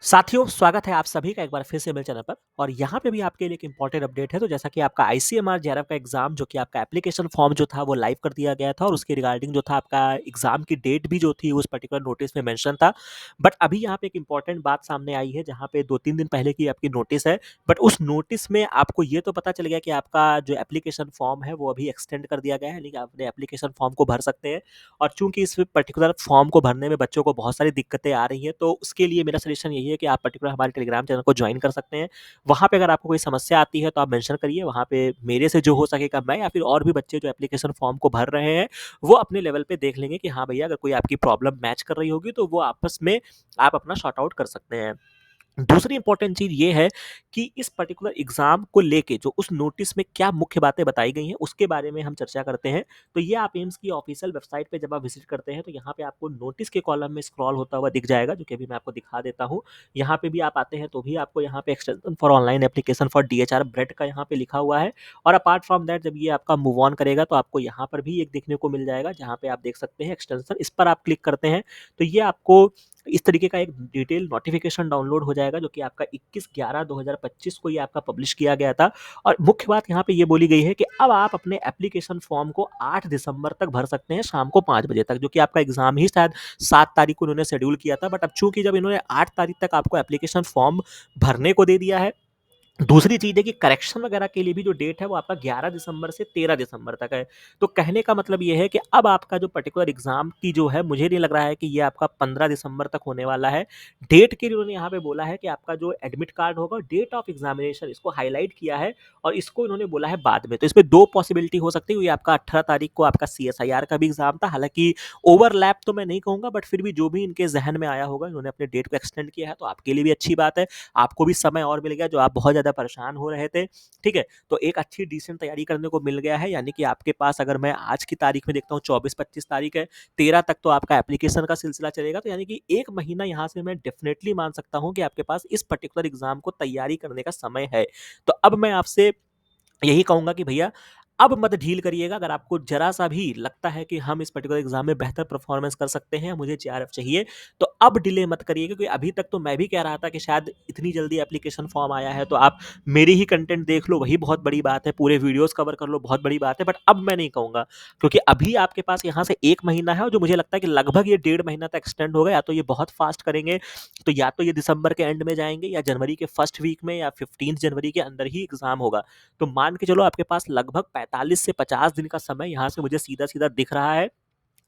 साथियों, स्वागत है आप सभी का एक बार फिर से मेरे चैनल पर और यहाँ पे भी आपके लिए एक इम्पोर्टेंट अपडेट है। तो जैसा कि आपका आईसीएमआर जेआरएफ का एग्जाम जो कि आपका एप्लीकेशन फॉर्म जो था वो लाइव कर दिया गया था और उसके रिगार्डिंग जो था आपका एग्जाम की डेट भी जो थी उस पर्टिकुलर नोटिस में मेंशन था। बट अभी यहाँ पे एक इम्पॉर्टेंट बात सामने आई है जहाँ पे 2-3 दिन पहले की आपकी नोटिस है। बट उस नोटिस में आपको ये तो पता चल गया कि आपका जो एप्लीकेशन फॉर्म है वो अभी एक्सटेंड कर दिया गया है, यानी कि आप अपने एप्लीकेशन फॉर्म को भर सकते हैं। और चूंकि इस पर्टिकुलर फॉर्म को भरने में बच्चों को बहुत सारी दिक्कतें आ रही हैं, तो उसके लिए मेरा सजेशन यही है कि आप पर्टिकुलर हमारे टेलीग्राम चैनल को ज्वाइन कर सकते हैं। वहाँ पे अगर आपको कोई समस्या आती है तो आप मेंशन करिए, वहाँ पे मेरे से जो हो सकेगा मैं या फिर और भी बच्चे जो एप्लीकेशन फॉर्म को भर रहे हैं वो अपने लेवल पे देख लेंगे कि हाँ भैया, अगर कोई आपकी प्रॉब्लम मैच कर रही होगी तो वो आपस में आप अपना सॉर्ट आउट कर सकते हैं। दूसरी इंपॉर्टेंट चीज़ ये है कि इस पर्टिकुलर एग्ज़ाम को लेके जो उस नोटिस में क्या मुख्य बातें बताई गई हैं, उसके बारे में हम चर्चा करते हैं। तो ये आप एम्स की ऑफ़िशियल वेबसाइट पे जब आप विज़िट करते हैं, तो यहाँ पे आपको नोटिस के कॉलम में स्क्रॉल होता हुआ दिख जाएगा, जो कि अभी मैं आपको दिखा देता हूँ। यहाँ पे भी आप आते हैं, तो भी आपको यहाँ पे extension for online application for DHR bread का यहाँ पे लिखा हुआ है। और अपार्ट फ्रॉम दैट जब ये आपका मूव ऑन करेगा, तो आपको यहाँ पर भी एक देखने को मिल जाएगा, जहाँ पे आप देख सकते हैं एक्सटेंशन। इस पर आप क्लिक करते हैं, तो ये आपको इस तरीके का एक डिटेल नोटिफिकेशन डाउनलोड हो जाएगा, जो कि आपका 21/11/2025 को ये आपका पब्लिश किया गया था। और मुख्य बात यहाँ पे ये बोली गई है कि अब आप अपने एप्लीकेशन फॉर्म को 8 दिसंबर तक भर सकते हैं, शाम को 5 बजे तक, जो कि आपका एग्जाम ही शायद 7 तारीख को इन्होंने शेड्यूल किया था। बट अब चूंकि जब इन्होंने 8 तारीख तक आपको एप्लीकेशन फॉर्म भरने को दे दिया है, दूसरी चीज़ है कि करेक्शन वगैरह के लिए भी जो डेट है वो आपका 11 दिसंबर से 13 दिसंबर तक है। तो कहने का मतलब ये है कि अब आपका जो पर्टिकुलर एग्ज़ाम की जो है, मुझे नहीं लग रहा है कि ये आपका 15 दिसंबर तक होने वाला है। डेट के लिए उन्होंने यहाँ पे बोला है कि आपका जो एडमिट कार्ड होगा, डेट ऑफ एग्ज़ामिनेशन इसको हाइलाइट किया है और इसको इन्होंने बोला है बाद में। तो इसमें 2 पॉसिबिलिटी हो सकती है, क्योंकि आपका 18 तारीख को आपका सीएसआईआर का भी एग्ज़ाम था। हालाँकि ओवरलैप तो मैं नहीं कहूँगा, बट फिर भी जो भी इनके ज़हन में आया होगा, इन्होंने अपने डेट को एक्सटेंड किया है, तो आपके लिए भी अच्छी बात है। आपको भी समय और मिल गया, जो आप बहुत ज़्यादा परेशान हो रहे थे, ठीक है? तो एक अच्छी डिसेंट तैयारी करने को मिल गया है, यानी कि आपके पास, अगर मैं आज की तारीख में देखता हूँ, 24-25 तारीख है, 13 तक तो आपका एप्लीकेशन का सिलसिला चलेगा। तो यानी कि 1 महीना यहाँ से मैं डेफिनिटली मान सकता हूँ कि आपके पास इस पर्टिकुलर एग्ज़ाम को तैयारी करने का समय है। तो अब मैं आपसे यही कहूँगा कि भैया, अब मत ढील करिएगा। अगर आपको ज़रा-सा भी लगता है कि हम इस पर्टिकुलर एग्ज़ाम में बेहतर परफ़ॉर्मेंस कर सकते हैं, मुझे जेआरएफ चाहिए, तो अब डिले मत करिए, क्योंकि अभी तक तो मैं भी कह रहा था कि शायद इतनी जल्दी एप्लीकेशन फ़ॉर्म आया है, तो आप मेरे ही कंटेंट देख लो, वही बहुत बड़ी बात है, पूरे वीडियोज़ कवर कर लो, बहुत बड़ी बात है। बट अब मैं नहीं कहूँगा, क्योंकि अभी आपके पास यहाँ से 1 महीना है और जो मुझे लगता है कि लगभग ये 1.5 महीना तक एक्सटेंड होगा। या तो ये बहुत फ़ास्ट करेंगे, तो या तो ये दिसंबर के एंड में जाएँगे या जनवरी के फर्स्ट वीक में या 15 जनवरी के अंदर ही एग्ज़ाम होगा। तो मान के चलो आपके पास लगभग 45 से 50 दिन का समय यहाँ से मुझे सीधा-सीधा दिख रहा है,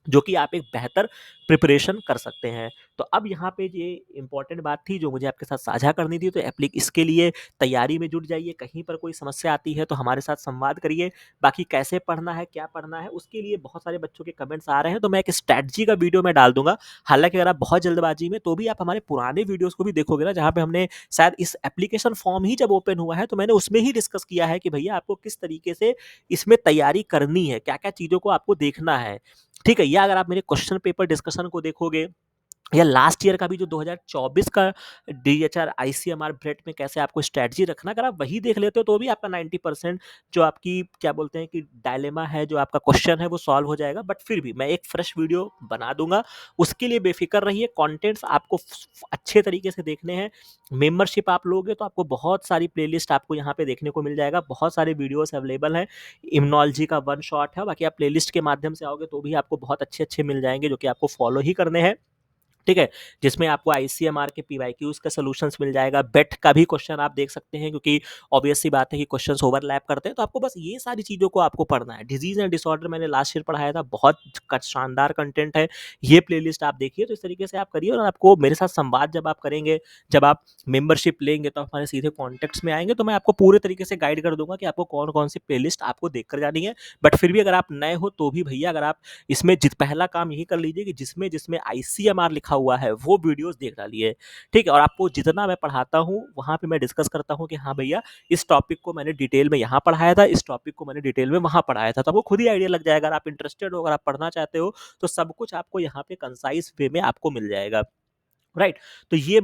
जो कि आप एक बेहतर प्रिपरेशन कर सकते हैं। तो अब यहाँ पे ये इम्पोर्टेंट बात थी जो मुझे आपके साथ साझा करनी थी। तो इसके लिए तैयारी में जुट जाइए, कहीं पर कोई समस्या आती है तो हमारे साथ संवाद करिए। बाकी कैसे पढ़ना है, क्या पढ़ना है, उसके लिए बहुत सारे बच्चों के कमेंट्स आ रहे हैं, तो मैं एक स्ट्रैटेजी का वीडियो मैं डाल दूँगा। हालाँकि अगर आप बहुत जल्दबाजी में, तो भी आप हमारे पुराने वीडियोज़ को भी देखोगे ना, जहाँ पे हमने शायद इस एप्लीकेशन फॉर्म ही जब ओपन हुआ है, तो मैंने उसमें ही डिस्कस किया है कि भैया आपको किस तरीके से इसमें तैयारी करनी है, क्या-क्या चीज़ों को आपको देखना है। ठीक है? या अगर आप मेरे क्वेश्चन पेपर डिस्कशन को देखोगे, या लास्ट ईयर का भी जो 2024 का डीएचआर आईसीएमआर ब्रेड में कैसे आपको स्ट्रैटेजी रखना, अगर आप वही देख लेते हो, तो भी आपका 90% जो आपकी क्या बोलते हैं कि डायलेमा है, जो आपका क्वेश्चन है, वो सॉल्व हो जाएगा। बट फिर भी मैं एक फ्रेश वीडियो बना दूंगा, उसके लिए बेफिक्र रहिए। कंटेंट्स आपको अच्छे तरीके से देखने हैं। मेंबरशिप आप लोगे तो आपको बहुत सारी प्लेलिस्ट आपको यहाँ पे देखने को मिल जाएगा, बहुत सारे वीडियोस अवेलेबल हैं। इम्यूनोलॉजी का वन शॉट है, बाकी आप प्लेलिस्ट के माध्यम से आओगे तो भी आपको बहुत अच्छे अच्छे मिल जाएंगे, जो कि आपको फॉलो ही करने हैं। ठीक है? जिसमें आपको आईसीएमआर के पीवाईक्यूज़ का सॉल्यूशंस मिल जाएगा, बेट का भी क्वेश्चन आप देख सकते हैं, क्योंकि ऑब्वियस सी बात है कि क्वेश्चंस ओवरलैप करते हैं। तो आपको बस ये सारी चीज़ों को आपको पढ़ना है। डिजीज़ एंड डिसऑर्डर मैंने लास्ट ईयर पढ़ाया था, बहुत शानदार कंटेंट है। ये प्लेलिस्ट आप देखिए, तो इस तरीके से आप करिए। और आपको मेरे साथ संवाद जब आप करेंगे, जब आप मेंबरशिप लेंगे, तो हमारे सीधे कॉन्टैक्ट्स में आएँगे, तो मैं आपको पूरे तरीके से गाइड कर दूँगा कि आपको कौन-कौन सी प्लेलिस्ट आपको देख कर जानी है। बट फिर भी अगर आप नए हो, तो भी भैया, अगर आप इसमें पहला काम यही कर लीजिए कि जिसमें जिसमें आईसीएमआर लिखा हुआ है, वो वीडियोस देख डालिए। ठीक है? और आपको जितना मैं पढ़ाता हूँ, वहाँ पे मैं डिस्कस करता हूँ कि हाँ भैया, इस टॉपिक को मैंने डिटेल में यहाँ पढ़ाया था, इस टॉपिक को मैंने डिटेल में वहाँ पढ़ाया था। तो आपको खुद ही आइडिया लग जाएगा। अगर आप इंटरेस्टेड हो, अगर आप पढ़ना चाहते हो, तो सब कुछ आपको यहाँ पे कंसाइज वे में आपको मिल जाएगा। राइट? तो ये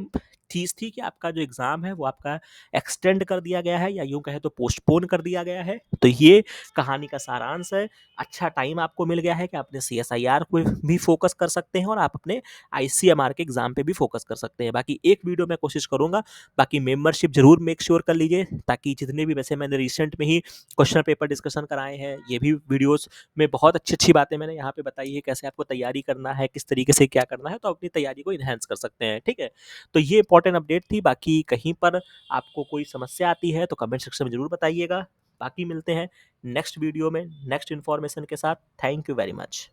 चीज़ थी कि आपका जो एग्ज़ाम है वो आपका एक्सटेंड कर दिया गया है या यूँ कहें तो पोस्टपोन कर दिया गया है। तो ये कहानी का सारांश है। अच्छा टाइम आपको मिल गया है कि अपने सीएसआईआर पे भी फ़ोकस कर सकते हैं और आप अपने आईसीएमआर के एग्ज़ाम पे भी फ़ोकस कर सकते हैं। बाकी एक वीडियो मैं कोशिश करूँगा, बाकी मेंबरशिप ज़रूर मेक श्योर कर लीजिए ताकि जितने भी वैसे मैंने रिसेंट में ही क्वेश्चन पेपर डिस्कशन कराए हैं, ये भी वीडियोज़ में बहुत अच्छी-अच्छी बातें मैंने यहाँ पे बताई है, कैसे आपको तैयारी करना है, किस तरीके से क्या करना है, तो अपनी तैयारी को एनहांस कर सकते हैं, ठीक है? तो ये इंपॉर्टेंट अपडेट थी, बाकी कहीं पर आपको कोई समस्या आती है तो कमेंट सेक्शन में ज़रूर बताइएगा। बाकी मिलते हैं नेक्स्ट वीडियो में, नेक्स्ट इन्फॉर्मेशन के साथ। Thank you very much.